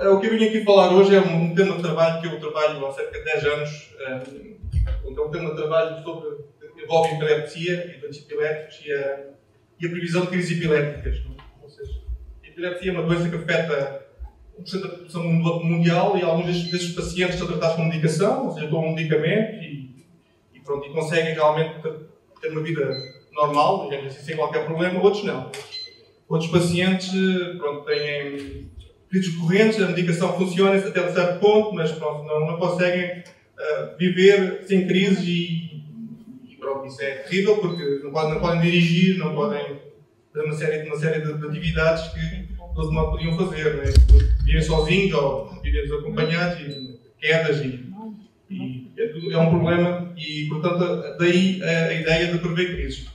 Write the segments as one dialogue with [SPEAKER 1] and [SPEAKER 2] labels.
[SPEAKER 1] o que eu vim aqui falar hoje é um tema de trabalho que eu trabalho há cerca de 10 anos. É um tema de trabalho sobre envolve epilepsia, eventos epilépticos e a previsão de crises epilépticas. Ou seja, a epilepsia é uma doença que afeta 1% da população mundial e alguns destes pacientes são tratados com medicação, ou seja, com um medicamento e conseguem realmente ter uma vida normal, digamos assim, sem qualquer problema. Outros não. Outros pacientes têm crises recorrentes, a medicação funciona até um certo ponto, mas não conseguem viver sem crises e isso é terrível porque não podem dirigir, não podem fazer uma série de atividades que eles não podiam fazer, né? Vivem sozinhos ou vivem desacompanhados, e quedas e é um problema e, portanto, daí a ideia de prever crises.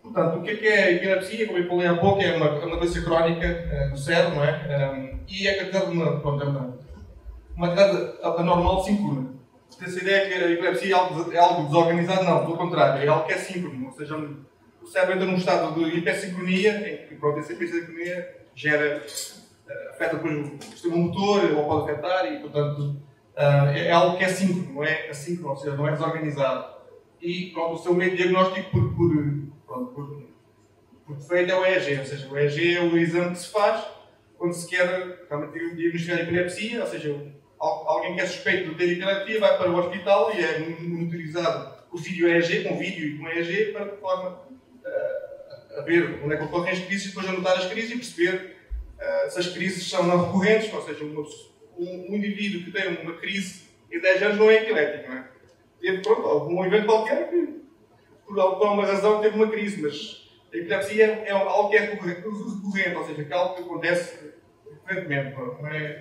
[SPEAKER 1] Portanto, o que é a epilepsia? Como eu falei há pouco, é uma doença crónica do cérebro, não é? E é caracterizada uma atividade anormal síncrona. Essa ideia que a epilepsia é algo desorganizado, não, pelo contrário, é algo que é síncrono, ou seja, o cérebro entra num estado de hipersincronia, em que essa hipersincronia afeta depois o sistema motor, ou pode afetar, e portanto é algo que é síncrono, não é assíncrono, ou seja, não é desorganizado. E o seu meio de diagnóstico por defeito é o EEG, ou seja, o EEG é o exame que se faz quando se quer realmente diagnosticar a epilepsia, ou seja, alguém que é suspeito de ter epilepsia vai para o hospital e é monitorizado por vídeo EEG, com vídeo e com EEG, para de forma a ver onde é que ocorrem as crises e depois anotar as crises e perceber se as crises são não recorrentes, ou seja, um indivíduo que tem uma crise em 10 anos não é epiléptico, não é? Teve algum evento qualquer que, por alguma razão, teve uma crise, mas a epilepsia é algo que é recorrente, ou seja, que é algo que acontece frequentemente,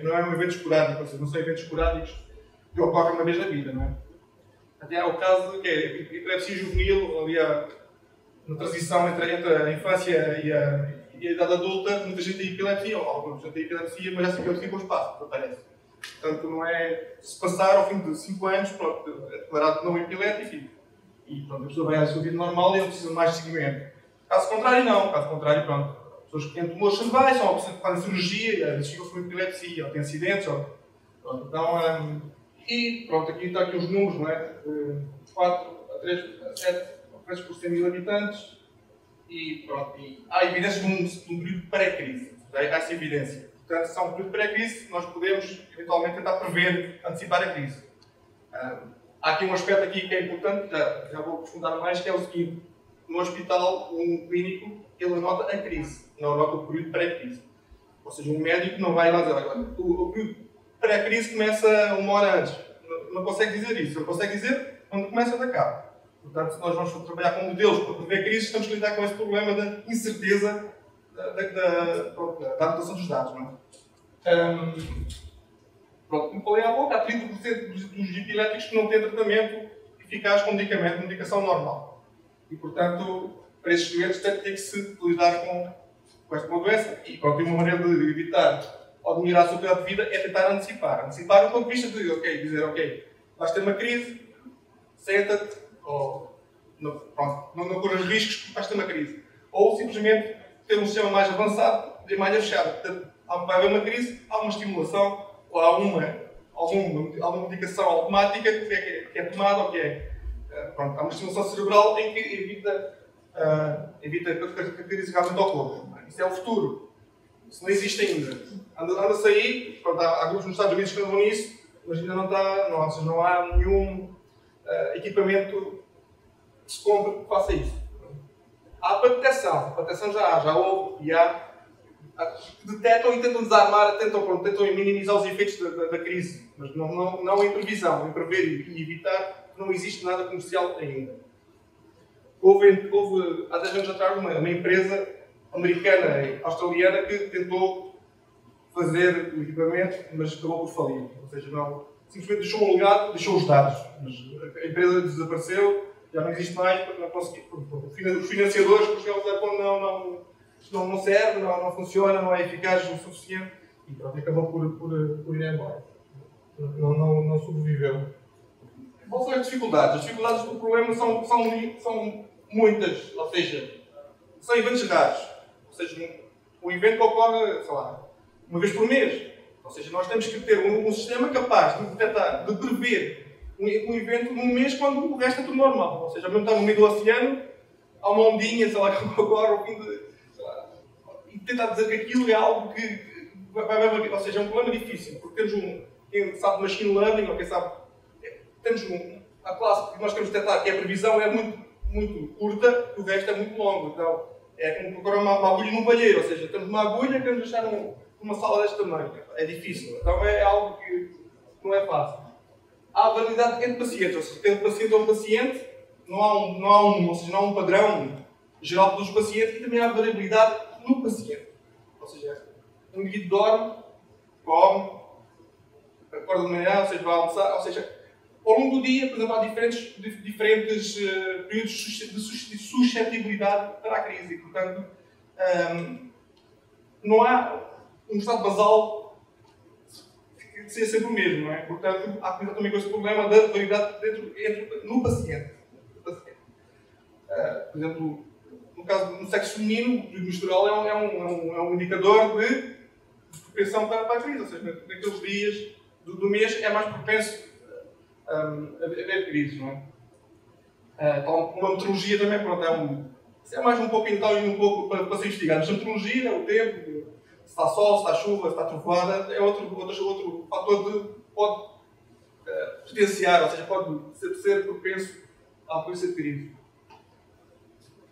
[SPEAKER 1] não é um evento esporádico, ou seja, não são eventos esporádicos que ocorrem uma vez na vida, não é? Até há o caso que é a epilepsia juvenil, ali na transição entre a infância e a idade adulta, muita gente tem epilepsia, ou alguns já têm epilepsia, mas essa epilepsia com o espaço, aparece. Portanto, não é se passar ao fim de 5 anos, é declarado não epilético e a pessoa vai à sua vida normal e não precisa mais de seguimento. Caso contrário, não. Caso contrário, pessoas que têm tumores cerebrais, são pessoas que fazem cirurgia, às vezes ficam com epilepsia, ou têm acidentes, aqui está aqui os números, não é? De 4 a 3 a 7 vezes por 100 mil habitantes e há evidências de um período pré-crise. Há essa evidência. Portanto, se há um período pré-crise, nós podemos, eventualmente, tentar prever, antecipar a crise. Há aqui um aspecto aqui que é importante, já vou aprofundar mais, que é o seguinte. No hospital, um clínico, ele anota a crise, não anota o período pré-crise. Ou seja, um médico não vai lá dizer, o período pré-crise começa 1 hora antes. Não consegue dizer isso. Ele consegue dizer quando começa a acaba. Portanto, se nós vamos trabalhar com modelos para prever crises, temos que lidar com esse problema da incerteza da anotação dos dados. Não é? Como falei há pouco, há 30% dos epiléticos que não têm tratamento eficaz com medicação normal. E, portanto, para esses doentes tem que se lidar com esta doença. E uma maneira de evitar ou de melhorar a sua qualidade de vida é tentar antecipar. Antecipar do ponto de vista de dizer, vais ter uma crise, senta-te, ou não corras riscos porque vais ter uma crise. Ou simplesmente ter um sistema mais avançado de malha fechada. Portanto, vai haver uma crise, há uma estimulação, ou há alguma medicação automática que é tomada, ou que é. Há uma estimulação cerebral em que evita que a crise realmente ocorra. Isso é o futuro. Isso não existe ainda. Anda-se aí, há grupos nos Estados Unidos que andam nisso, mas ainda não há nenhum equipamento que se compre que faça isso. Há para detecção já houve e há que detectam e tentam desarmar, tentam minimizar os efeitos da crise, mas não em previsão, em prever e evitar, não existe nada comercial ainda. Houve há 10 anos atrás uma empresa americana e australiana que tentou fazer o equipamento, mas acabou por falir. Ou seja, simplesmente deixou um legado, deixou os dados, mas a empresa desapareceu, já não existe mais, porque não conseguiu. Os financiadores chegaram não serve, não funciona, não é eficaz o suficiente e acabou por ir embora. Não sobreviveu. Quais são as dificuldades? As dificuldades do problema são muitas, ou seja, são eventos raros. Ou seja, um evento que ocorre, sei lá, uma vez por mês. Ou seja, nós temos que ter um sistema capaz de detectar, de prever um evento num mês quando o resto é tudo normal. Ou seja, ao mesmo tempo no meio do oceano, há uma ondinha, sei lá, que ocorre ao fim de... Sei lá, e tentar dizer que aquilo é algo que ou seja, é um problema difícil, porque temos quem sabe machine learning, ou quem sabe, temos a classe que nós queremos detectar, que é a previsão, é muito curta, e o resto é muito longo. Então, é como procurar uma agulha num palheiro, ou seja, temos uma agulha, queremos deixar numa sala deste tamanho. É difícil. Então, é algo que não é fácil. Há variedade entre pacientes, ou seja, cada paciente é um paciente, não há um padrão geral dos pacientes, e também há variabilidade no paciente. Ou seja, um indivíduo dorme, come, acorda de manhã, ou seja, vai almoçar, ou seja, ao longo do dia, por exemplo, há diferentes períodos de suscetibilidade para a crise. E, portanto, não há um estado basal que seja sempre o mesmo, não é? Portanto, há também com esse problema da variedade no paciente. Por exemplo, no caso do sexo feminino, o período menstrual é um indicador de propensão para a crise, ou seja, naqueles dias do mês é mais propenso a haver crises, não é? Então, uma meteorologia também, pronto, é mais um pouco então e um pouco para se investigar. Mas a meteorologia, o tempo, se está sol, se está chuva, se está trovoada, é outro fator que pode potenciar, ou seja, pode ser propenso à ocorrência de crise.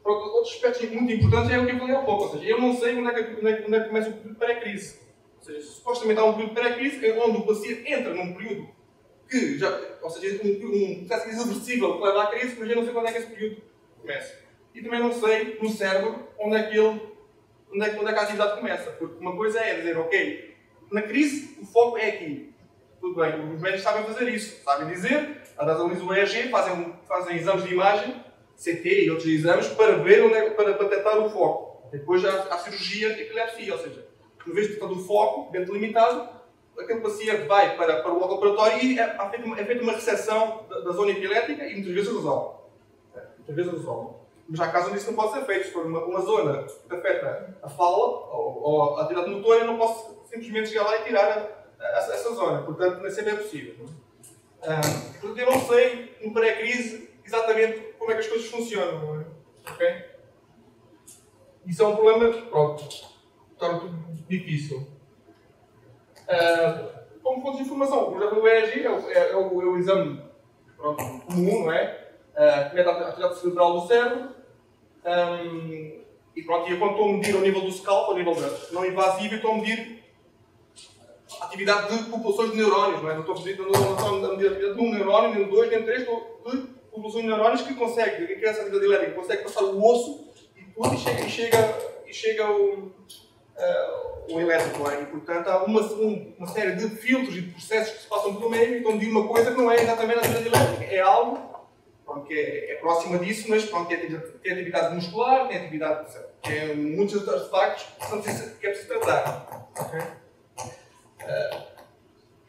[SPEAKER 1] Outros aspectos muito importantes é o que eu falei há pouco, ou seja, eu não sei onde é que começa o período de pré-crise. Ou seja, supostamente há um período de pré-crise onde o paciente entra num período que ou seja, um processo irreversível que leva à crise, mas eu não sei quando é que esse período começa. E também não sei, no cérebro, onde é que a atividade começa. Porque uma coisa é dizer, ok, na crise o foco é aqui. Tudo bem, os médicos sabem fazer isso. Sabem dizer, analisam o EEG, fazem exames de imagem, CT e outros exames, para ver para detectar o foco. Depois há cirurgia de epilepsia, ou seja, uma vez detectado o foco, dentro limitado, aquele paciente vai para o operatório e é feita uma reseção da zona epilética e muitas vezes resolve. Mas há casos onde isso não pode ser feito. Se for uma zona que afeta a fala ou a atividade motora, eu não posso simplesmente chegar lá e tirar essa zona. Portanto, nem sempre é possível. Portanto, eu não sei, no pré-crise, exatamente como é que as coisas funcionam. Não é? Okay? Isso é um problema que, pronto, torna tudo difícil. Como fonte de informação, por exemplo, o EEG é o exame comum, não é? Que mede a atividade cerebral do cérebro. E pronto, eu quando estou a medir ao nível do scalp, ao nível não invasivo, eu estou a medir a atividade de populações de neurónios, não é? Não estou a medir a atividade de um neurónio, nem de dois, nem de três, estou de populações de neurónios que consegue, que essa atividade elétrica consegue passar o osso e tudo e chega o elétrico, não é? E portanto há uma série de filtros e de processos que se passam pelo meio e estão a medir uma coisa que não é exatamente a atividade elétrica, é algo que é próxima disso, mas pronto, tem atividade muscular, tem atividade, tem muitos artefactos que é preciso tratar. Okay?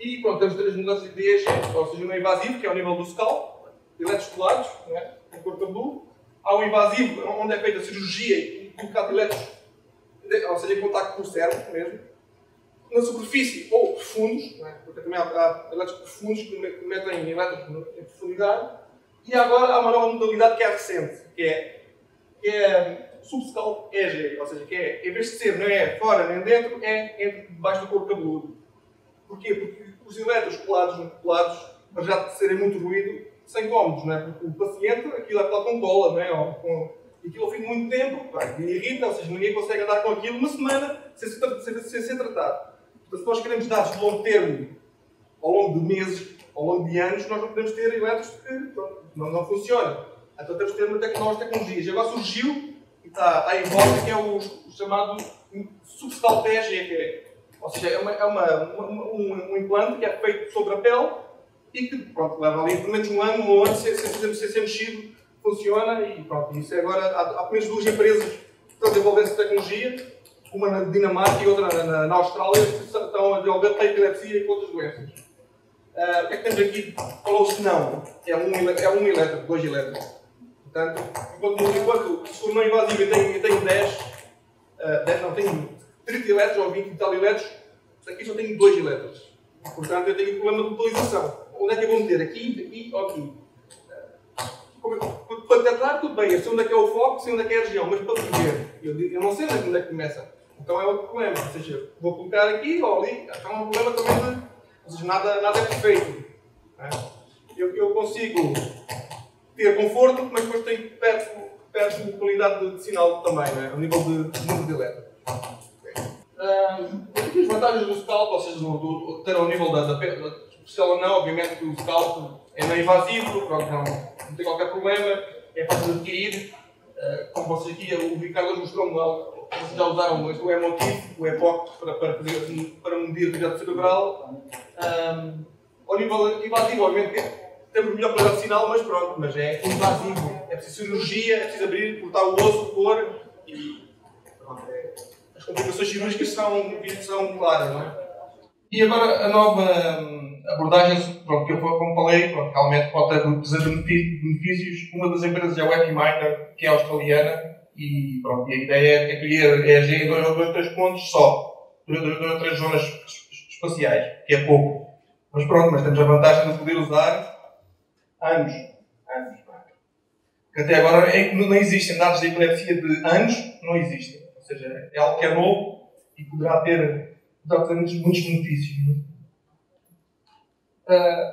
[SPEAKER 1] E pronto, temos três mudanças de EEG, ou seja, no invasivo, que é ao nível do scalp, elétrons colados, em cor cabeludo. Há o invasivo, onde é feita a cirurgia e colocado elétrons, ou seja, em contacto com o cérebro mesmo. Na superfície ou profundos, porque também há elétrons profundos que metem elétrons em profundidade. E agora há uma nova modalidade que é recente, que é subscalp EEG, ou seja, que é, em vez de ser não é fora nem dentro, é debaixo do corpo cabeludo. Porquê? Porque os elétrons colados, para já de serem muito ruído, são incómodos, não é? Porque o paciente, aquilo é com cola, não é? E aquilo ao fim de muito tempo, irrita, ou seja, ninguém consegue andar com aquilo uma semana sem ser tratado. Portanto, se nós queremos dados de longo termo, ao longo de meses, ao longo de anos, nós não podemos ter elétrons que não funcionam. Então temos que ter uma tecnologia. Já agora surgiu, e está em volta, que é o chamado subscalp EEG, ou seja, é um implante que é feito sobre a pele e que pronto, leva ali pelo menos um ano sem ser mexido, funciona e pronto. Isso é agora, há pelo menos duas empresas que estão a desenvolver essa tecnologia, uma na Dinamarca e outra na Austrália, que estão a desenvolver para a epilepsia e para outras doenças. O que é que temos aqui? Falou-se não. É um elétrico, dois elétricos. Portanto, enquanto se for não invasivo eu tenho 10, não, tenho 30 elétrons ou 20 e tal elétrons, aqui só tenho 2 elétrons. Portanto, eu tenho um problema de localização. Onde é que eu vou meter? Aqui, aqui ou aqui? Para detectar, tudo bem. Eu sei onde é que é o foco, sei onde é que é a região, mas para ver, eu não sei onde é que começa. Então é outro problema. Ou seja, vou colocar aqui ou ali. Então é um problema também de. Ou seja, nada é perfeito. Né? Eu consigo ter conforto, mas depois perco qualidade de sinal também, né? Ao nível de número de elétrons. Aqui as vantagens do Scalp, ou seja, ter ao nível da especial ou não, obviamente que o Scalp é não invasivo, pronto, não tem qualquer problema, é fácil de adquirir. Como vocês aqui, o Ricardo mostrou-me, vocês já usaram o emotivo, o EPOC, para medir a atividade cerebral. Ao nível invasivo, obviamente, temos melhor qualidade de sinal, mas pronto, mas é invasivo. É preciso cirurgia, é preciso abrir, cortar o osso, pôr e pronto, as complicações cirúrgicas são claras, não é? E agora a nova abordagem, pronto, que eu como falei, pronto, realmente pode ter benefícios. Uma das empresas é a Webminder, que é australiana, e pronto, e a ideia é que é agir em 2 ou 3 pontos só, 2 ou 3 zonas espaciais, que é pouco. Mas pronto, mas temos a vantagem de poder usar anos. Que até agora não existem dados de epilepsia de anos, não existem. Ou seja, é algo que é novo e poderá ter muitos benefícios.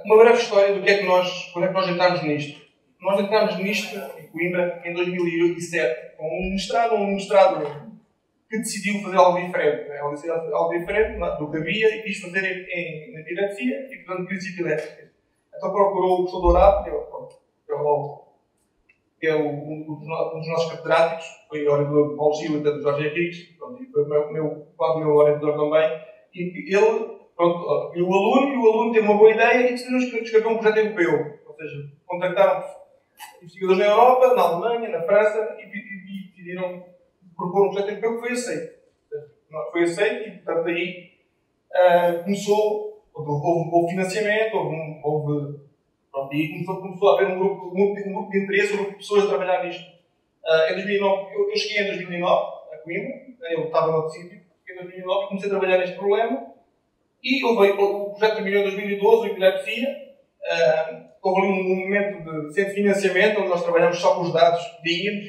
[SPEAKER 1] Uma breve história do que é que quando é que nós entramos nisto. Nós entramos nisto, em Coimbra, em 2007, com um mestrado que decidiu fazer algo diferente. Né? Algo diferente do que havia e quis fazer em epilepsia e, portanto, crises epiléticas. Então procurou o professor Dourado, que é um dos nossos catedráticos, foi orientador de Paulo Gil e do Jorge Henriques, e foi quase meu orientador também. E ele, pronto, e o aluno teve uma boa ideia e decidiu escrever um projeto europeu. Ou seja, contactaram investigadores na Europa, na Alemanha, na França e decidiram propor um projeto europeu que foi aceito. Foi aceito e, portanto, aí houve financiamento, pronto, e começou a haver um grupo de interesse, um grupo de pessoas a trabalhar nisto. Em 2009, eu cheguei em 2009 a Coimbra, eu estava no outro sítio, em 2009 comecei a trabalhar neste problema e o projeto terminou em 2012, o Epilepsia. Houve ali um momento sem financiamento, onde nós trabalhamos só com os dados que tínhamos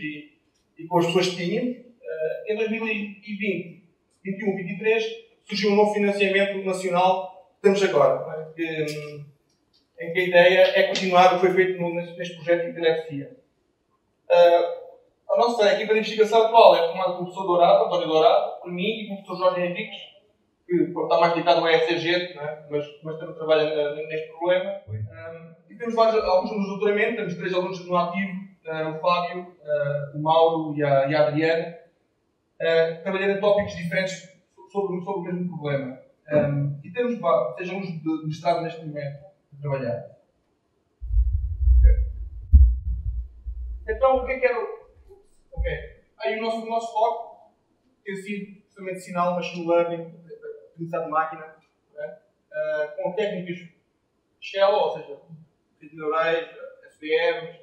[SPEAKER 1] e com as pessoas que tínhamos. Em 2020, 21, 23, surgiu um novo financiamento nacional que temos agora, em que a ideia é continuar o que foi feito neste projeto de epilepsia. A nossa equipa de investigação atual é formada pelo professor Dourado, António Dourado, por mim e pelo professor Jorge Henriques, que está mais dedicado ao ECG, né? mas também trabalha neste problema. E temos alguns alunos de doutoramento, temos 3 alunos no ativo, o Fábio, o Mauro e a Adriana, trabalhando em tópicos diferentes sobre o mesmo problema. E temos 6 alunos de mestrado neste momento a trabalhar. Então, o que é que era? Aí o nosso foco tem sido justamente sinal, machine learning, aprendizado de máquina, né? Com técnicas Shell, ou seja, redes neurais, SVMs,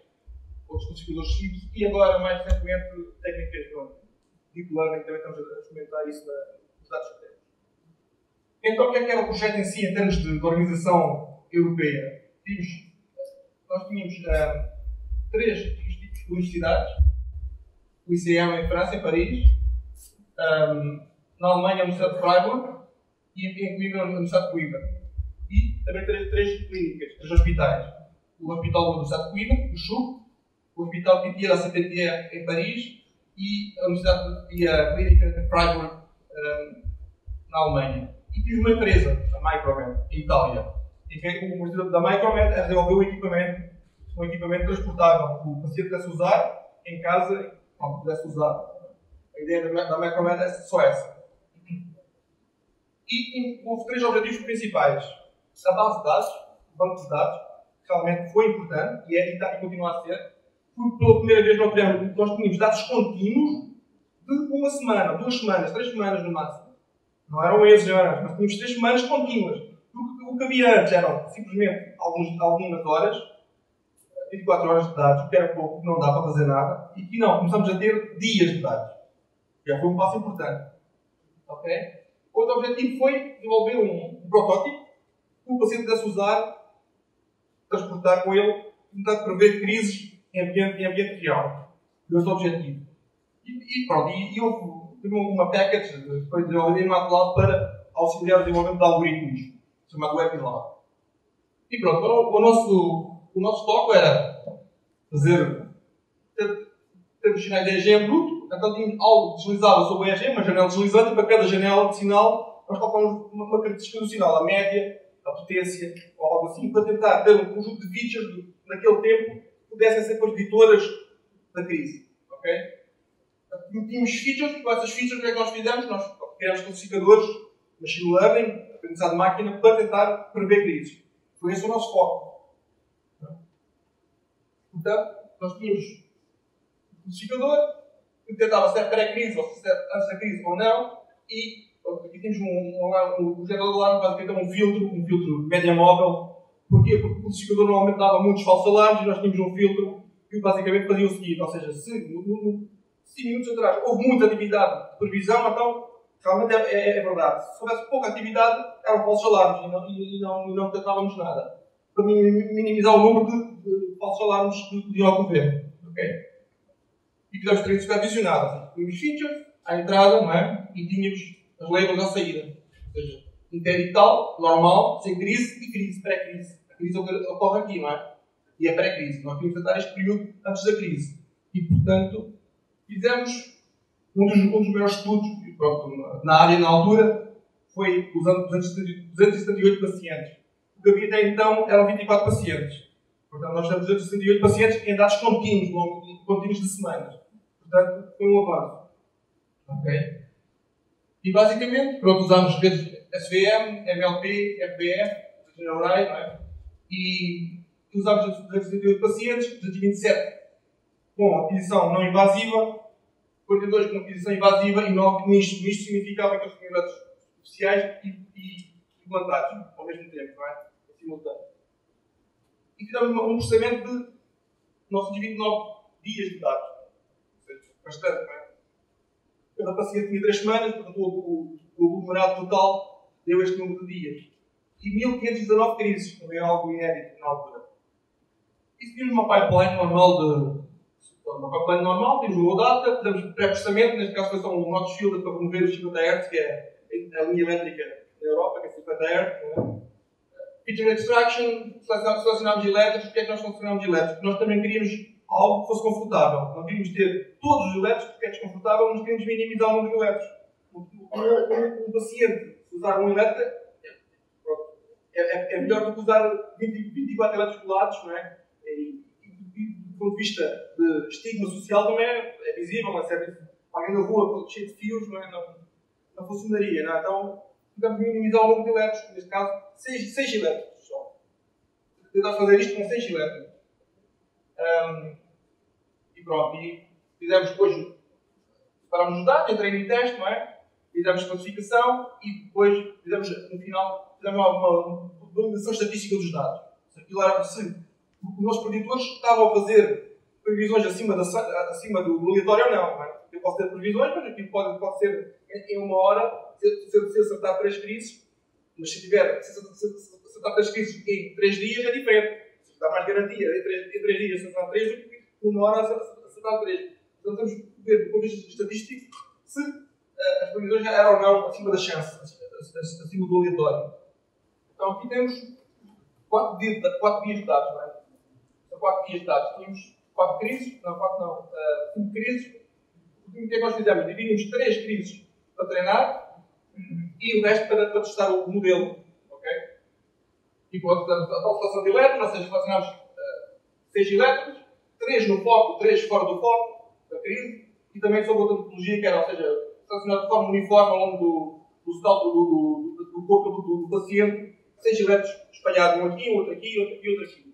[SPEAKER 1] outros classificadores simples, e agora, mais recentemente, técnicas de Deep Learning, também estamos a experimentar isso nos dados que temos. Então, o que era o projeto em si, em termos de organização europeia? Nós tínhamos 3 tipos de universidades: o ICM em França, em Paris, na Alemanha, a Universidade de Freiburg, e em Coimbra, a Universidade de Coimbra. E também 3 clínicas, 3 hospitais: o Hospital da Universidade de Coimbra, o CHUV, o Hospital Pitié da CPT em Paris e a Clínica de Freiburg, na Alemanha. E tive uma empresa, a Micromed, em Itália, em que o presidente da Micromed desenvolveu um equipamento transportável que o paciente pudesse usar em casa, quando pudesse usar. A ideia da Micromed é só essa. E houve 3 objetivos principais: a base de dados, o banco de dados, que realmente foi importante e continua a ser, porque pela primeira vez nós tínhamos dados contínuos de 1 semana, 2 semanas, 3 semanas no máximo. Não eram meses, mas tínhamos 3 semanas contínuas. O que havia antes eram simplesmente algumas horas, 24 horas de dados, que era pouco, não dá para fazer nada, e não, começamos a ter dias de dados. Já foi um passo importante. Okay? Outro objetivo foi desenvolver um protótipo que o paciente pudesse usar, transportar com ele, tentar prever crises em ambiente real. Esse é o objetivo. E pronto, e houve uma package que foi desenvolvida em MATLAB para auxiliar o desenvolvimento de algoritmos, chamado WebLab. E pronto, o nosso foco era termos sinais de EEG bruto, então tínhamos algo deslizado sobre o EEG, uma janela deslizante, e para cada janela de sinal nós colocamos uma característica do sinal, a média, a potência, ou algo assim, para tentar ter um conjunto de features naquele tempo que pudessem ser preditoras da crise. Okay? Tínhamos features, e com essas features o que é que nós fizemos? Nós criamos classificadores, machine learning, aprendizado de máquina, para tentar prever crises. Foi esse o nosso foco. Portanto, nós tínhamos um classificador que detectava se é pré-crise ou se é antes da crise ou não, e aqui temos um gerador de alarme, basicamente é um filtro de média móvel. Porquê? Porque o classificador normalmente dava muitos falsos alarmes e nós tínhamos um filtro que basicamente fazia o seguinte, ou seja, se 5 minutos atrás houve muita atividade de previsão, então realmente é verdade. Se houvesse pouca atividade, eram falsos alarmes e não detectávamos nada. Para minimizar o número de falsos alarmes que podiam ocorrer. Okay? E fizemos treino supervisionado. Tínhamos features à entrada, não é? E tínhamos as labels à saída. Ou seja, interdital, normal, sem crise e crise, pré-crise. A crise ocorre aqui, não é? E é pré-crise. Nós queríamos tratar este período antes da crise. E, portanto, fizemos um dos maiores estudos, na área na altura, foi usando 278 pacientes. O que havia até então eram 24 pacientes. Portanto, nós temos 268 pacientes em dados contínuos de semanas. Portanto, foi um avanço. Okay? E basicamente, pronto, usámos redes SVM, MLP, FBF, redes neurais, não é? E usámos 268 pacientes, 227 com aquisição não invasiva, 42 com aquisição invasiva e 9 misto. Misto significava que eles tinham dados especiais e implantados ao mesmo tempo, não é? Simultâneo. E fizemos um processamento de 929 dias de dados. Ou seja, bastante, não é? Cada paciente tinha 3 semanas, portanto o aglomerado total deu este número de dias. E 1519 crises, também é algo inédito na altura. E seguimos uma pipeline normal temos uma data, fizemos pré-processamento, neste caso foi só um notch filter para promover os 50 Hz, que é a linha elétrica da Europa, que é 50 Hz. Feature extraction, selecionámos elétricos. Porque é que nós selecionámos elétricos? Nós também queríamos algo que fosse confortável. Não queríamos ter todos os elétricos porque é desconfortável, mas queríamos minimizar o número de elétricos. Um paciente, se usar um elétrico, é melhor do que usar 24 elétricos colados, não é? Do ponto de vista de estigma social também é visível, é certo? Alguém na rua cheio de fios não funcionaria, não é? Então tentamos minimizar o número de elétricos, neste caso 6 elétricos só. Tentamos fazer isto com 6 elétricos. E pronto, e fizemos depois, separámos os dados, treino e teste, não é? Fizemos classificação e depois fizemos, no final, uma validação estatística dos dados. Aquilo era se os nossos preditores estavam a fazer previsões acima do aleatório ou não. É? Eu posso ter previsões, mas aquilo pode ser em uma hora, se acertar 3 crises, mas se acertar 3 crises em 3 dias é diferente. Se dá mais garantia em 3 dias acertar 3 do que em uma hora acertar 3. Então temos que ver, do ponto de vista estatístico, se as previsões eram ou não acima da chance, acima do aleatório. Então aqui temos 4 dias de dados, não é? 4 dias de dados. Tínhamos 4 crises, 5 crises. O que é que nós fizemos? Dividimos 3 crises para treinar e o resto para testar o modelo. Okay? E pronto, a tal seleção de elétrons, ou seja, selecionámos 6 elétrons, 3 no foco, 3 fora do foco da crise, e também sobre outra metodologia que era, ou seja, selecionar de forma uniforme ao longo do corpo do paciente, 6 elétrons espalhados, um aqui, outro aqui, outro aqui, outro aqui.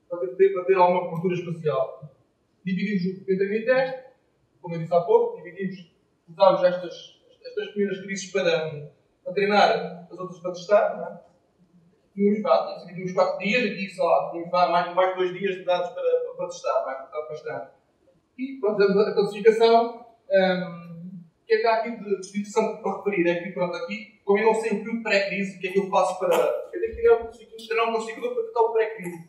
[SPEAKER 1] Para ter alguma cobertura espacial. Dividimos o treino e teste, como eu disse há pouco, usámos estas 3 primeiras crises para treinar, as outras para testar. Não é? Tínhamos 4 dias, aqui sei lá, tínhamos mais de 2 dias de dados para testar, bastante. E pronto, fizemos a classificação O que é que há aqui de interessante para referir? É que, pronto, aqui, como eu não sei o período pré-crise, o que é que eu faço para... Eu tenho que criar um classificador para detectar o pré-crise.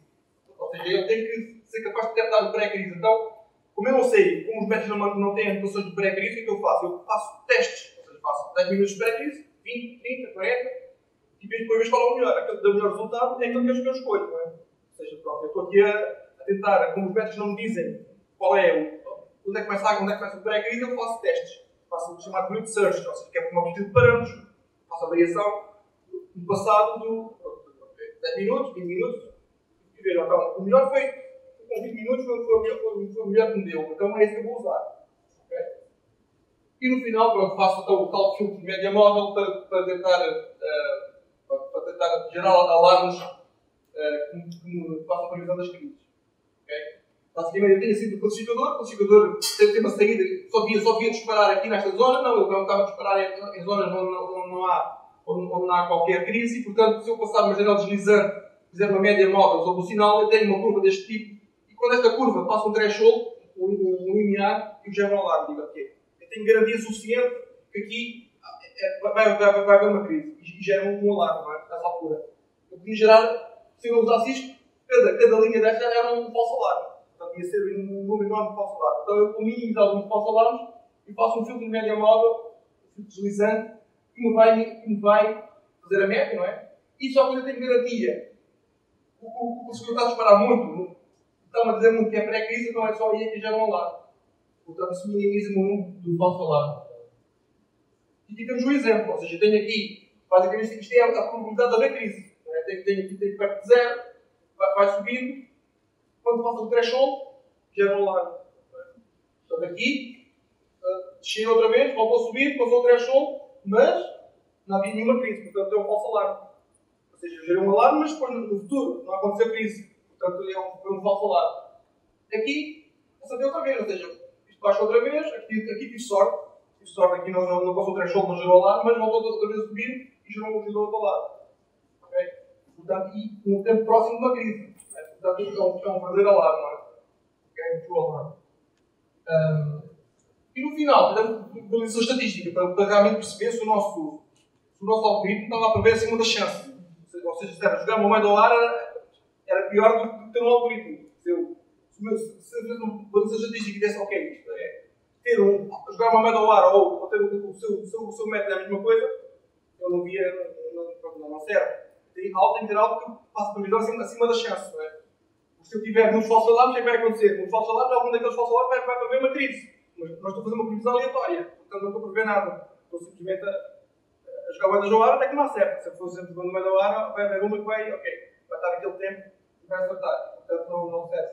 [SPEAKER 1] Ou seja, eu tenho que ser capaz de detectar o pré-crise. Então, como eu não sei, como os métodos não têm anotações de pré-crise, o que é que eu faço? Eu faço testes. Ou seja, faço 10 minutos de pré-crise, 20, 30, 40, e depois vejo qual é o melhor. Aquele que dá o melhor resultado é aquele que eu escolho, não é? Ou seja, pronto, eu estou aqui a tentar, como os métodos não me dizem qual é onde é que começa o pré-crise, eu faço testes. Faço o chamado grid search, ou seja, que é por uma pesquisa de parâmetros, faço a variação no passado do 10 minutos, 20 minutos, e vejo, então, o melhor foi, com 20 minutos, foi o melhor que me deu, então é isso que eu vou usar. Okay? E no final, pronto, faço então, o tal filtro de média móvel para tentar gerar alarmes que me façam a previsão das crises. Okay? Basicamente, eu tenho assim o classificador deve ter uma saída, só devia disparar aqui nesta zona, não, ele não estava a disparar em zonas onde não há qualquer crise, e portanto, se eu passar uma janela deslizante, fizer uma média móvel sobre o sinal, eu tenho uma curva deste tipo, e quando esta curva passa um threshold, um limiar, eu gero um alarme, digo, ok, eu tenho garantia suficiente que aqui vai haver uma crise, e gera um alarme, não é? Nessa altura. Eu podia gerar, se eu não usasse isto, cada linha desta era um falso alarme. Portanto, ia ser um número enorme de falsos alarmes. Então, eu minimizo alguns falsos alarmes e faço um filtro de média móvel, um filtro deslizante, que me vai fazer a média, não é? E só quando eu tenho garantia, o consumidor está a disparar muito, está-me a dizer muito que é pré-crise, então é só aí que gera um alarme. Portanto, isso minimiza o número do falso alarme. E aqui temos um exemplo, ou seja, eu tenho aqui, basicamente, isto é a probabilidade de haver crise. Não é? Tenho aqui perto de zero, vai subindo. Quando passa o threshold, gera um alarme. Portanto, aqui, desceu outra vez, voltou a subir, passou o threshold, mas não havia nenhuma crise. Portanto, é um falso alarme. Ou seja, eu gerei um alarme, mas depois no futuro não aconteceu crise. Portanto, é um falso alarme. Aqui, acertei outra vez. Ou seja, isto baixa outra vez, aqui tive sorte. Tive sorte, aqui não passou o threshold, não gerou alarme, mas voltou outra vez a subir e gerou outro alarme. Okay? Portanto, e num tempo próximo de uma crise. Portanto, é um verdadeiro alarme, não é? É um true alarme. E no final, dou-lhe essa estatística para realmente perceber se o nosso algoritmo estava a prever acima das chances. Ou seja, se era jogar uma moeda ao ar era pior do que ter um algoritmo. Se eu dou-lhe essa estatística e disse, ok, isto é jogar uma moeda ao ar ou ter o seu método é a mesma coisa, eu não via, não serve. Tem que ter algo que faça previsão acima das chances, não é? Se eu tiver muitos falsos alarmes, o que é que vai acontecer? Muitos falsos alarmes, algum daqueles falsos alarmes vai prever uma crise. Mas nós estamos a fazer uma previsão aleatória. Portanto, não estou a prever nada. Estou simplesmente a jogar moedas ao ar até que não acerta. Se eu for sempre jogando moeda ao ar, vai haver uma que vai estar aquele tempo e vai acertar. Portanto, não serve.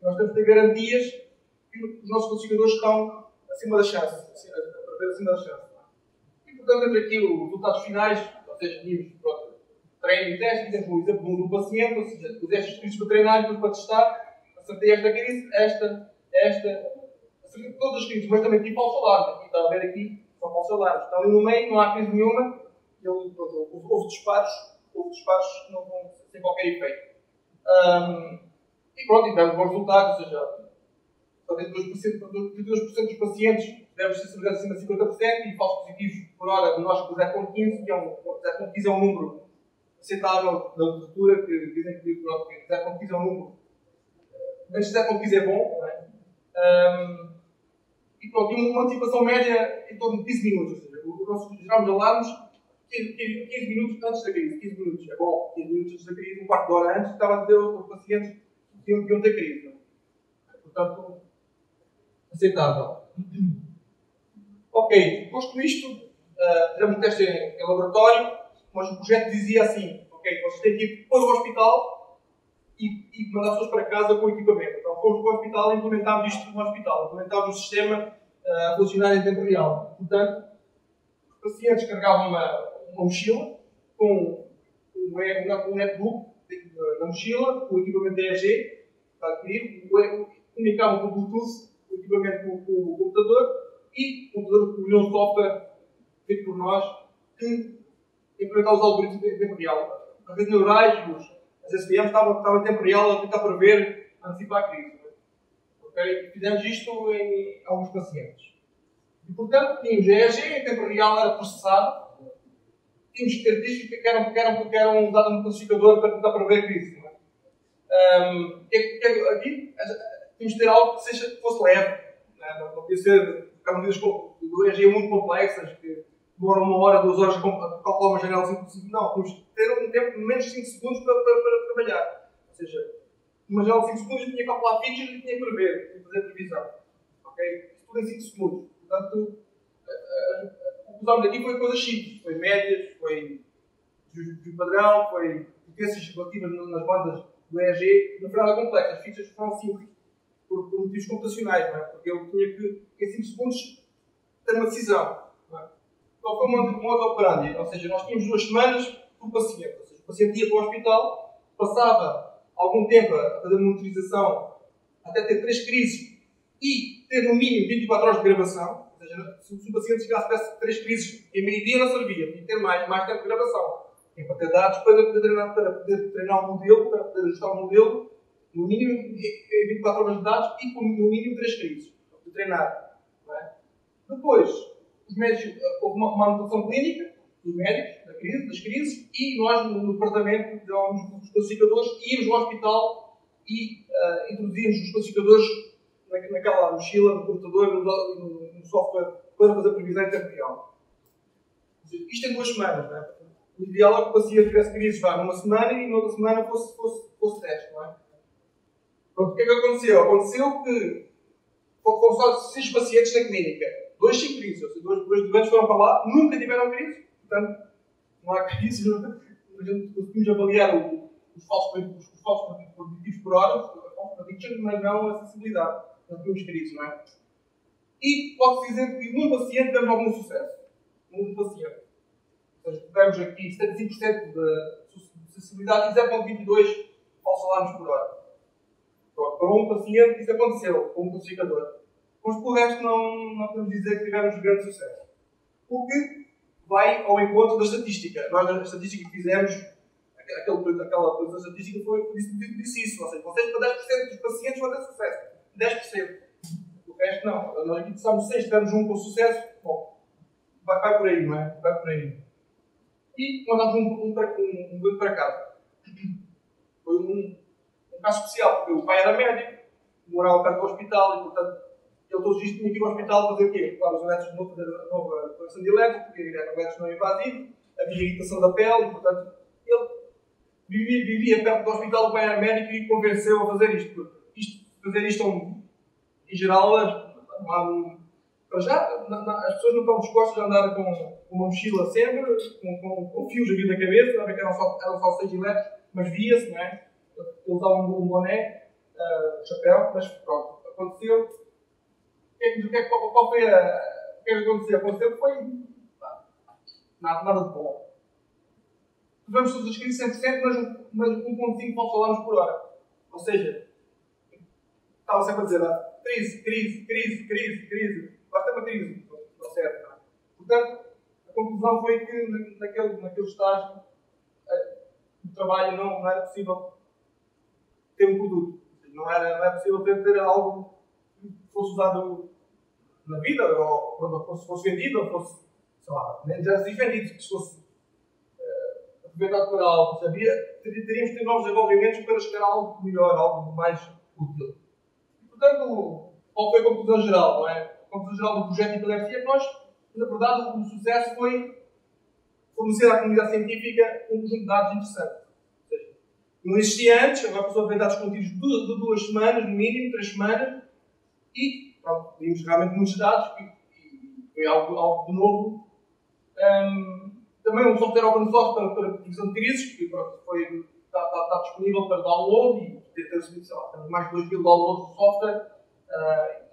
[SPEAKER 1] Nós temos que ter garantias que os nossos classificadores estão acima das chances. A prever acima das chances. E, portanto, temos aqui os resultados finais. Vocês tínhamos, pronto, treino e teste, temos um exemplo do paciente, ou seja, usei estes críticos para treinar e depois para testar, acertei esta crise, acertei todas as crises, mas também tive falso alarme. Aqui está a ver aqui, são falsos alarmes. Está ali no meio, não há crise nenhuma, houve disparos não vão sem qualquer efeito. E pronto, tivemos bons resultados, ou seja, 32% dos pacientes devem ser segurados acima de 50% e falsos positivos por hora, nós com 0.15, que é 0.15 é um número aceitável da literatura, que dizem que 0.15 é um número. Antes de 0.15 é bom, não é? E pronto, e uma antecipação média em torno de 15 minutos, ou seja, nós geramos alarmes 15 minutos antes da crise. 15 minutos é bom, 15 minutos antes da crise, um quarto de hora antes, estava a dizer aos pacientes que iam ter crise. Não é? Portanto, aceitável. Ok, posto isto, fizemos um teste em laboratório, mas o projeto dizia assim, ok, vocês têm que ir depois ao hospital e mandar pessoas para casa com o equipamento. Então fomos para o hospital e implementámos isto no hospital, implementámos o sistema a funcionar em tempo real. Portanto, os pacientes carregavam uma mochila com um netbook na mochila, com o equipamento EEG, para adquirir, comunicavam com o Bluetooth, o equipamento com o computador, e o computador escolheu um software feito por nós que implementava os algoritmos em tempo real. As redes neurais, as SVMs estavam em tempo real a tentar prever, antecipar a crise. Okay? Fizemos isto em alguns pacientes.
[SPEAKER 2] E, portanto, tínhamos a EEG, em tempo real era processado, tínhamos características que eram usadas no classificador para tentar prever a crise. Não é? Aqui, tínhamos de ter algo que fosse leve. Não podia ser, há medidas do EEG muito complexas, que demoram 1 hora, 2 horas a calcular uma janela de 5 segundos. Não, tínhamos de ter um tempo de menos de 5 segundos para trabalhar. Ou seja, uma janela de 5 segundos eu tinha que calcular features e tinha que prever, tinha que fazer previsão. Okay? Isso tudo em 5 segundos. Portanto, o que usámos aqui foi coisas simples. Foi médias, foi de padrão, foi potências relativas nas bandas do EEG. No final é complexo. As features foram simples por motivos computacionais, não é? Porque eu tinha que, em 5 segundos, ter uma decisão. Não é? Então foi um modo operandi. Ou seja, nós tínhamos 2 semanas por paciente. Ou seja, o paciente ia para o hospital, passava algum tempo a fazer monitorização até ter 3 crises e ter no mínimo 24 horas de gravação. Ou seja, se o paciente chegasse a 3 crises em meio-dia não servia, tinha que ter mais tempo de gravação. Tinha para ter dados para poder treinar o modelo, para poder ajustar o modelo, no mínimo 24 horas de dados e no mínimo 3 crises, para treinar. Não é? Depois, os médicos, houve uma anotação clínica dos médicos, das crises, e nós, no departamento, os classificadores, íamos ao hospital e introduzíamos os classificadores naquela mochila, no computador, no software, para fazer previsão em tempo real. Isto em 2 semanas, não é? O ideal é que o paciente tivesse crises numa semana e na outra semana fosse teste, não é? Pronto, o que é que aconteceu? Aconteceu que foram só 6 pacientes na clínica, 2 sem crise, ou seja, 2 doentes foram para lá, nunca tiveram crise, portanto, não há crise, a gente conseguimos avaliar os falsos preditivos por hora, mas não a sensibilidade, não tínhamos crise, não é? E posso dizer que num paciente tivemos algum sucesso, num paciente. Ou seja, tivemos aqui 75% de sensibilidade e 0,22 falsos alarmes por hora. Pronto, para um paciente isso aconteceu, com um classificador. Mas por resto não podemos dizer que tivemos grande sucesso. O que vai ao encontro da estatística. Nós, na estatística que fizemos, aquela coisa da estatística disse isso. Ou seja, vocês para 10% dos pacientes vão ter sucesso. 10%. O resto não. Nós aqui somos 6, tivemos um com sucesso. Bom, vai por aí, não é? Vai por aí. E mandamos um doente para casa. Foi um caso especial, porque o pai era médico, morava perto do hospital e, portanto, ele todos os dias tinha que ir ao hospital fazer o quê? Claro, os elétricos não fazer a nova coleção de elétrico, porque eram elétricos não invasivos, havia irritação da pele e, portanto, ele vivia perto do hospital, o pai era médico e convenceu a fazer isto. Fazer isto em geral, para já, as pessoas não estão dispostas a andar com uma mochila sempre, com fios a vir na cabeça, a ver que eram só 6 elétricos, mas via-se, não é? Eles usavam um boné, chapéu, mas pronto, aconteceu. Qual foi o que aconteceu? Aconteceu que foi nada de bom. Tivemos todos os crises 100%, mas 1,5 falsos alarmes por hora. Ou seja, estava sempre a dizer crise. Basta uma crise, não serve, não é? Portanto, a conclusão foi que naquele estágio o trabalho não era possível ter um produto. Não era possível ter algo que fosse usado na vida, ou fosse vendido, ou fosse, sei lá, nem já se vendido, que fosse aproveitado para algo. Teríamos de ter novos desenvolvimentos para chegar a algo melhor, algo mais útil. E, portanto, qual foi a conclusão geral? Não é? A conclusão geral do projeto de epilepsia é que nós, na verdade, o sucesso foi fornecer à comunidade científica um conjunto de dados interessantes. Não existia antes, agora passou a haver dados contínuos de 2 semanas, no mínimo, 3 semanas, e pronto, vimos realmente muitos dados, e foi algo de novo. Também um software open source para previsão de crises, que está disponível para download, e ter subido, sei lá, mais de 2.000 downloads do software.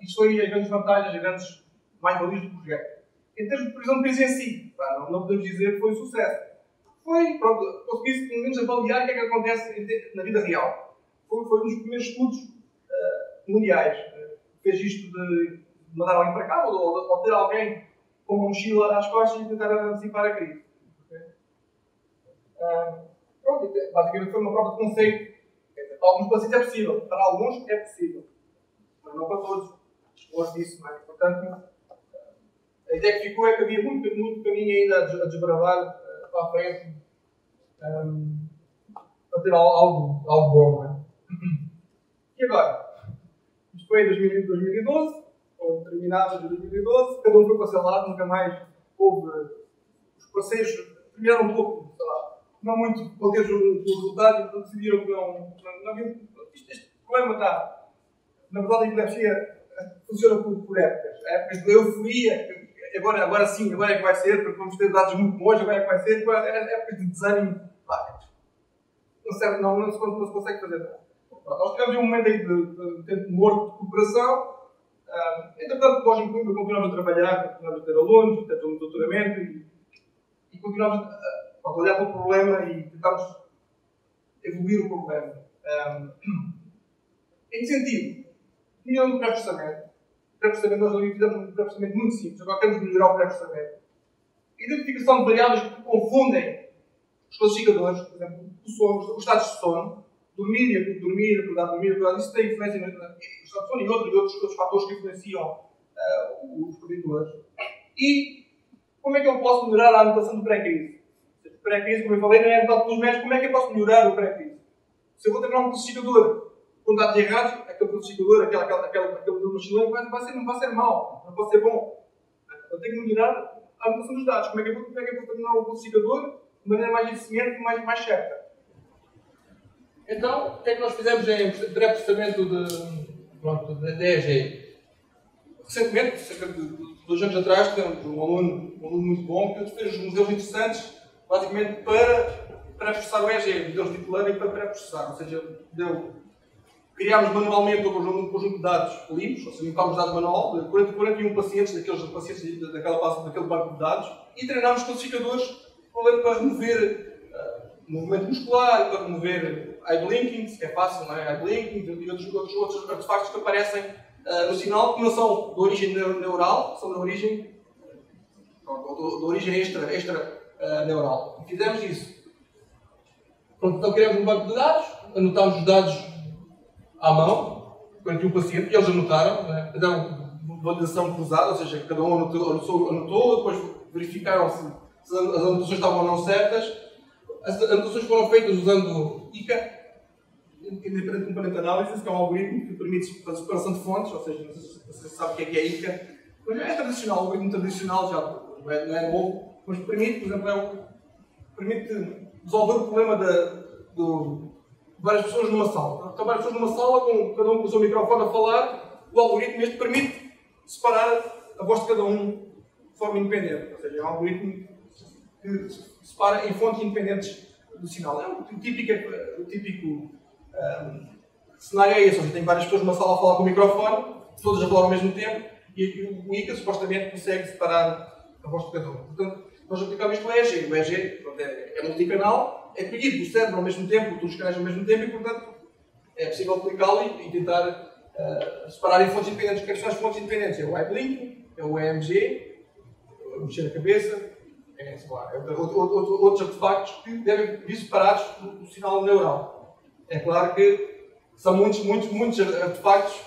[SPEAKER 2] Isso foi as grandes vantagens, as grandes mais-valias do projeto. Em termos de previsão de crise em si, não podemos dizer que foi um sucesso. Consegui-se pelo menos avaliar o que é que acontece na vida real. Foi um dos primeiros estudos mundiais. Fez isto de mandar alguém para cá, ou ter alguém com uma mochila às costas e tentar antecipar a crise. Basicamente foi uma prova de conceito. Para alguns pacientes é possível, para alguns é possível. Mas não para todos. Gosto disso, não é? Portanto, A ideia que ficou é que havia muito caminho ainda a desbravar para a frente, para ter algo bom. Não é? E agora? Isto foi em 2012, ou terminado em 2012, cada um foi para o seu lado, nunca mais houve. Os parceiros terminaram um pouco, sei lá, não muito contentes com o resultado e portanto decidiram que não havia. Este problema está. Na verdade, a epilepsia funciona por épocas. Épocas de euforia, agora sim, agora é que vai ser, porque vamos ter dados muito bons, agora é que vai ser, épocas de desânimo. Não se consegue fazer nada. Nós tivemos um momento aí de tempo morto de recuperação. Entretanto, nós continuamos a trabalhar, continuamos a ter alunos, temos um doutoramento e continuamos a olhar para o problema e tentamos evoluir o problema. Em que sentido? Melhorando o pré-processamento. Nós ali fizemos um pré-processamento muito simples, agora queremos melhorar o pré-processamento. Identificação de variáveis que confundem os classificadores, por exemplo, o sono, os estados de sono, dormir, acordar, isso tem influência no estado de sono e outros fatores que influenciam os preditores. E como é que eu posso melhorar a anotação do pré-crise? Pré-crise, como eu falei, não é anotado pelos médicos, como é que eu posso melhorar o pré-crise? Se eu vou treinar um classificador com dados errados, aquele classificador, aquele modelo machine learning não vai ser mau, não pode ser bom. Eu tenho que melhorar a anotação dos dados. Como é que eu vou treinar um classificador de maneira mais eficiente e mais certa? Então, o que é que nós fizemos em pré-processamento de EEG? Recentemente, cerca de 2 anos atrás, tivemos um aluno muito bom que fez uns modelos interessantes, basicamente para pré-processar o EEG, modelos de learning para pré-processar, ou seja, criámos manualmente um conjunto de dados limpos, ou seja, limpámos dados manual de 41 pacientes, daquele banco de dados, e treinámos classificadores para remover movimento muscular, para remover eye blinking, que é fácil, não é? Eye blinking e outros artefactos que aparecem no sinal, que não são de origem neural, são de origem extra neural. E fizemos isso. Pronto, então criamos um banco de dados, anotámos os dados à mão, 41 pacientes, e eles anotaram, né? Fizeram validação cruzada, ou seja, cada um anotou, depois verificaram se as anotações estavam ou não certas. As anotações foram feitas usando ICA, Independent Component Analysis, que é um algoritmo que permite fazer separação de fontes, ou seja, não sei se você sabe o que é ICA. Mas é tradicional, um algoritmo tradicional, já não é novo, mas permite, por exemplo, permite resolver o problema de várias pessoas numa sala. Então, várias pessoas numa sala, com cada um com o seu microfone a falar, o algoritmo permite separar a voz de cada um de forma independente. Ou seja, é um algoritmo que separa em fontes independentes do sinal. É o típico cenário é esse, ou seja, tem várias pessoas numa sala a falar com o microfone, todas a falar ao mesmo tempo, e o ICA supostamente consegue separar a voz de cada um. Portanto, nós aplicamos isto no EEG. O EEG é multicanal, é colhido do cérebro ao mesmo tempo, todos os canais ao mesmo tempo, e portanto é possível aplicá-lo e tentar separar em fontes independentes. O que são as fontes independentes? É o eye blinking, é o EMG, mexer a cabeça, outros artefactos que devem vir separados do sinal neural. É claro que são muitos artefactos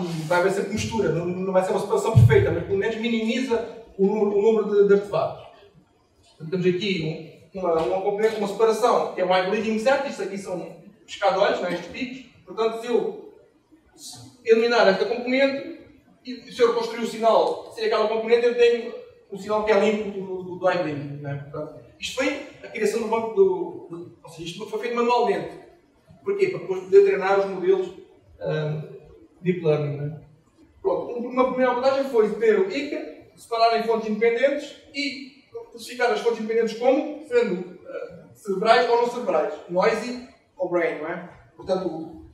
[SPEAKER 2] e vai haver sempre mistura, não vai ser uma separação perfeita, mas pelo menos minimiza o número de artefactos. Então, temos aqui uma separação, que é o eye bleeding certo, isto aqui são pescadores, não é? Estes picos. Portanto, se eu eliminar esta componente e se eu reconstruir o sinal sem aquela componente, eu tenho um sinal que é limpo do eye bleeding. Não é? Portanto, isto foi a criação do banco ou seja, isto foi feito manualmente. Porquê? Para depois poder treinar os modelos deep learning. Não é? Pronto, uma primeira abordagem foi ter o ICA, separar em fontes independentes e classificar as fontes independentes como sendo cerebrais ou não cerebrais, noisy ou brain, não é? Portanto,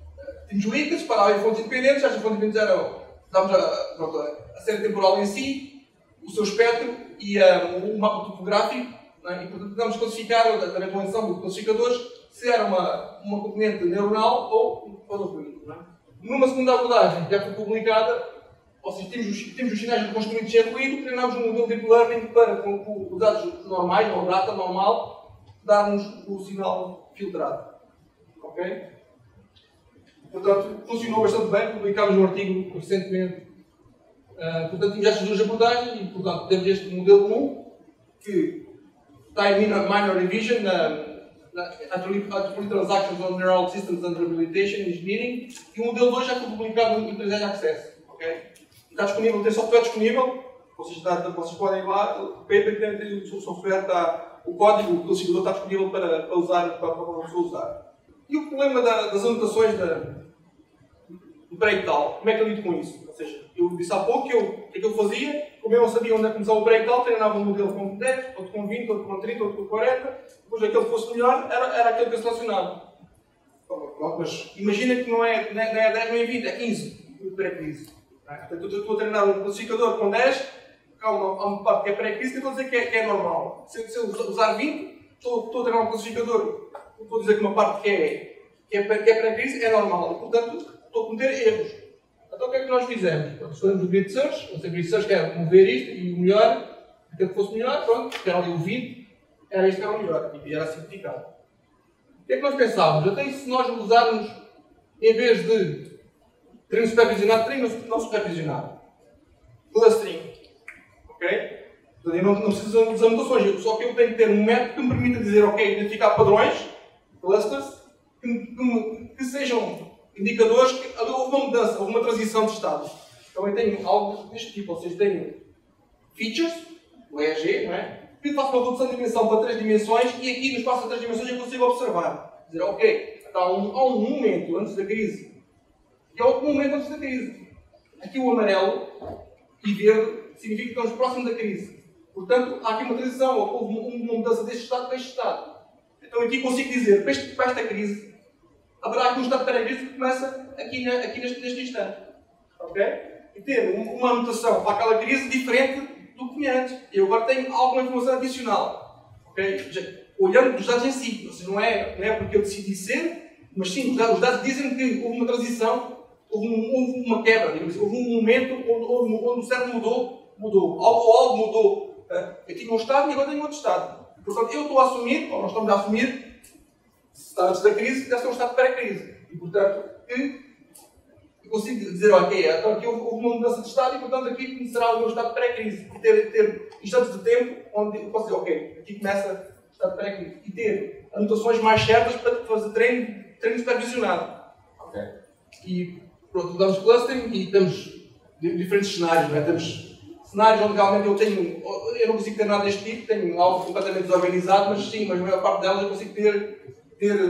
[SPEAKER 2] temos o ICA, separado em fontes independentes, estas fontes independentes eram, damos a série temporal em si, o seu espectro e o mapa topográfico, não é? E portanto tentamos classificar, através da eleição de classificadores, se era uma componente neuronal ou algoritmo, não é? Numa segunda abordagem, já foi publicada, ou seja, temos os sinais reconstruídos sem ruído, treinámos um modelo de deep learning para, com os dados normais, ou data normal, darmos o sinal filtrado. Ok? Portanto, funcionou bastante bem, publicámos um artigo recentemente Portanto, temos estas duas abordagens e, portanto, temos este modelo 1 que está em minor revision na Attribute Transactions on Neural Systems and Rehabilitation Engineering, e o modelo 2 já foi publicado no Internet Access. Okay? Está disponível, tem software disponível, vocês podem ir lá, o paper tem o software, o código do classificador está disponível para usar, para a pessoa usar. E o problema das anotações do breakdown, como é que eu lido com isso? Ou seja, eu disse há pouco o que eu fazia, como eu não sabia onde é que começava o breakdown, treinava um modelo com 10, outro com 20, outro com 30, outro com 40, depois aquele que fosse melhor era aquele que eu selecionava. Mas imagina que não é 10, não é 20, é 15, o pré-crise. Portanto, eu estou a treinar um classificador com 10, há uma parte que é pré-crise que eu estou a dizer que é normal. Se eu usar 20, estou a treinar um classificador, estou a dizer que uma parte que é pré-crise é normal. E, portanto, estou a cometer erros. Então o que é que nós fizemos? Escolhemos o grid search, ou seja, o grid search quer mover isto e o melhor, aquele que fosse melhor, pronto, que era ali o 20, era isto que era o melhor, e era simplificado. O que é que nós pensávamos? Até se nós usarmos, em vez de treino supervisionado, treino não supervisionado. Clustering. Ok? Portanto, eu não preciso das anotações, só que eu tenho que ter um método que me permita dizer, ok, identificar padrões, clusters, que sejam indicadores que houve uma mudança, houve uma transição de estado. Então eu tenho algo deste tipo, ou seja, tenho features, o EEG, não é? Que faço uma redução de dimensão para 3 dimensões e aqui no espaço de 3 dimensões eu consigo observar. Dizer, ok, há um momento antes da crise e há outro momento antes da crise. Aqui o amarelo e verde significa que estamos próximos da crise. Portanto, há aqui uma transição, houve uma mudança deste estado para este estado. Então aqui consigo dizer, para esta crise, haverá aqui um estado de pré-crise que começa aqui neste instante. Ok? E ter uma anotação para aquela crise diferente do que tinha antes. Eu agora tenho alguma informação adicional. Ok? Olhando os dados em si. Ou seja, não é porque eu decidi ser, mas sim, os dados dizem que houve uma transição, houve uma quebra, digamos assim, houve um momento onde o cérebro mudou. Algo mudou. Eu tinha um estado e agora tenho outro estado. Portanto, eu estou a assumir, ou nós estamos a assumir, se está antes da crise, deve ser um estado de pré-crise. E, portanto, eu consigo dizer, ok, então aqui houve uma mudança de estado e, portanto, aqui começará o meu estado de pré-crise. E ter instantes de tempo onde eu posso dizer, ok, aqui começa o estado de pré-crise. E ter anotações mais certas para fazer treino supervisionado. Ok? E, pronto, damos clustering e temos diferentes cenários, não é? Temos cenários onde realmente eu não consigo ter nada deste tipo, tenho algo completamente desorganizado, mas sim, mas a maior parte delas eu consigo ter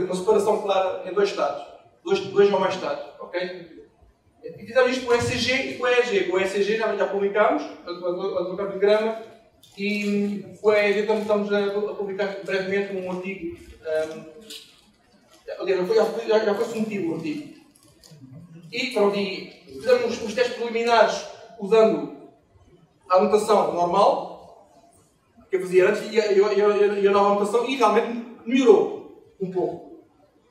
[SPEAKER 2] uma separação clara em dois estados. Dois ou mais estados. Ok? E fizemos isto com o ECG e com o EEG. Com o ECG já publicámos, o cardiograma, e com o EEG estamos a publicar brevemente um artigo. Aliás, já foi submetido o artigo. E pronto, fizemos os testes preliminares usando a anotação normal, que eu fazia antes, e a nova anotação, e realmente melhorou um pouco.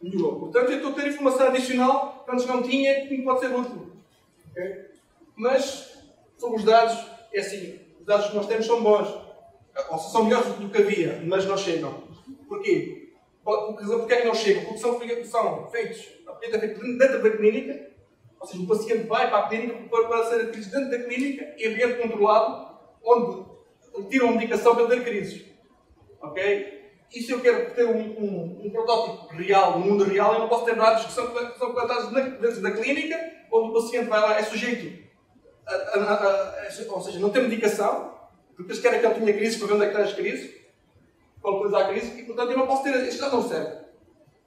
[SPEAKER 2] Melhorou. Portanto, eu estou a ter informação adicional que antes não tinha, que pode ser útil. Okay? Mas, sobre os dados, é assim, os dados que nós temos são bons. Ou são melhores do que havia, mas não chegam. Porquê? Porquê é que não chegam? Porque são feitos dentro da clínica. Ou seja, o paciente vai para a clínica para ser atendido dentro da clínica, em ambiente controlado, onde tiram medicação para ter crises. Ok? E se eu quero ter um protótipo real, no mundo real, eu não posso ter dados que são coletados dentro da clínica, onde o paciente vai lá, é sujeito ou seja, não tem medicação, porque eles querem que ele tenha crises para ver onde é que está as crises, para localizar a crise, e portanto eu não posso ter, estes dados não servem.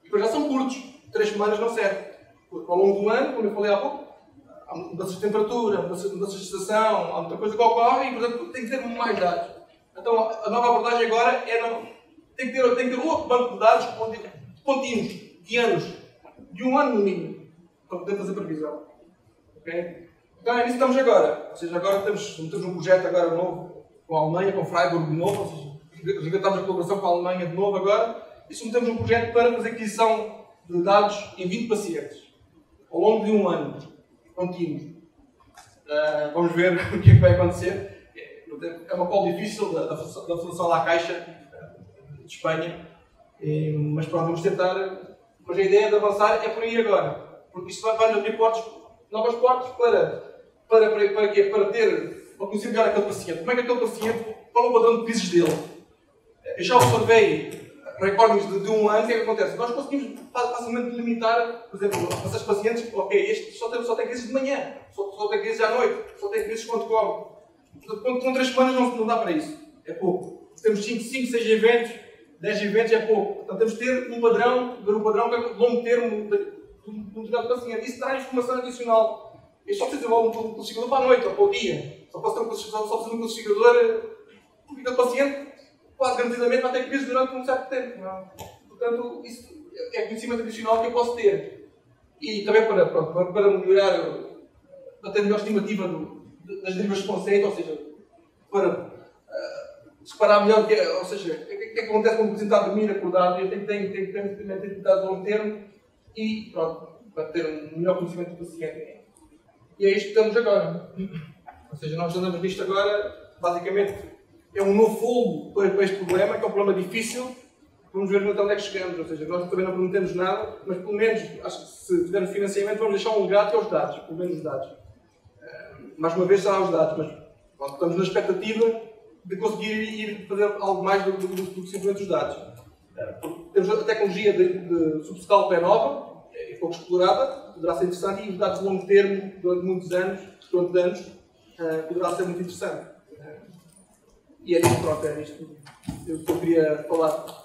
[SPEAKER 2] E depois já são curtos, 3 semanas não servem. Porque ao longo do ano, como eu falei há pouco, há mudanças de temperatura, mudanças de estação, há muita coisa que ocorre e, portanto, tem que ter mais dados. Então, a nova abordagem agora tem que ter outro banco de dados contínuos, de anos, de um ano no mínimo, para poder fazer previsão. Okay? Então, é nisso que estamos agora. Ou seja, agora temos um projeto agora novo com a Alemanha, com Freiburg de novo, ou seja, resgatamos a colaboração com a Alemanha de novo agora, e submetemos um projeto para fazer aquisição de dados em 20 pacientes. Ao longo de um ano, contínuo. Vamos ver o que é que vai acontecer. É uma call difícil da Fundação La Caixa de Espanha, mas pronto, vamos tentar. Mas a ideia de avançar é por aí agora, porque isto vai abrir novas portas para para quê? Para conhecer melhor aquele paciente. Como é que aquele paciente, qual é o padrão de crises dele? Eu já observei recordes de um ano, o que é que acontece? Nós conseguimos facilmente limitar, por exemplo, esses pacientes, ok, este só tem crises de manhã, só tem crises à noite, só tem crises quando come. Portanto, com 3 semanas não dá para isso. É pouco. Se temos 5, 6 eventos, 10 eventos é pouco. Portanto, temos de ter um padrão que é de longo termo de um determinado paciente. Isso traz informação adicional. Eu só preciso levar um classificador para a noite ou para o dia. Só preciso de um classificador porque aquele paciente quase garantidamente vai ter crises durante um certo tempo. Portanto, isso é conhecimento adicional que eu posso ter. E também para melhorar, para ter melhor estimativa das derivas de conceito, ou seja, para separar melhor, ou seja, o que é que acontece quando o paciente está a dormir, acordado, eu tenho que ter cuidado a longo termo e pronto, para ter um melhor conhecimento do paciente. E é isto que estamos agora. Ou seja, nós andamos nisto agora, basicamente, é um novo fogo para este problema, que é um problema difícil. Vamos ver até onde é que chegamos. Ou seja, nós também não prometemos nada, mas pelo menos, acho que se tivermos financiamento, vamos deixar um legado que é os dados, pelo menos os dados. Mais uma vez será os dados, mas pronto, estamos na expectativa de conseguir ir fazer algo mais do que simplesmente os dados. Temos a tecnologia de subscalp é nova, é pouco explorada, poderá ser interessante, e os dados de longo termo, durante muitos anos, poderá ser muito interessante. E é isto, pronto, é isto que eu queria falar.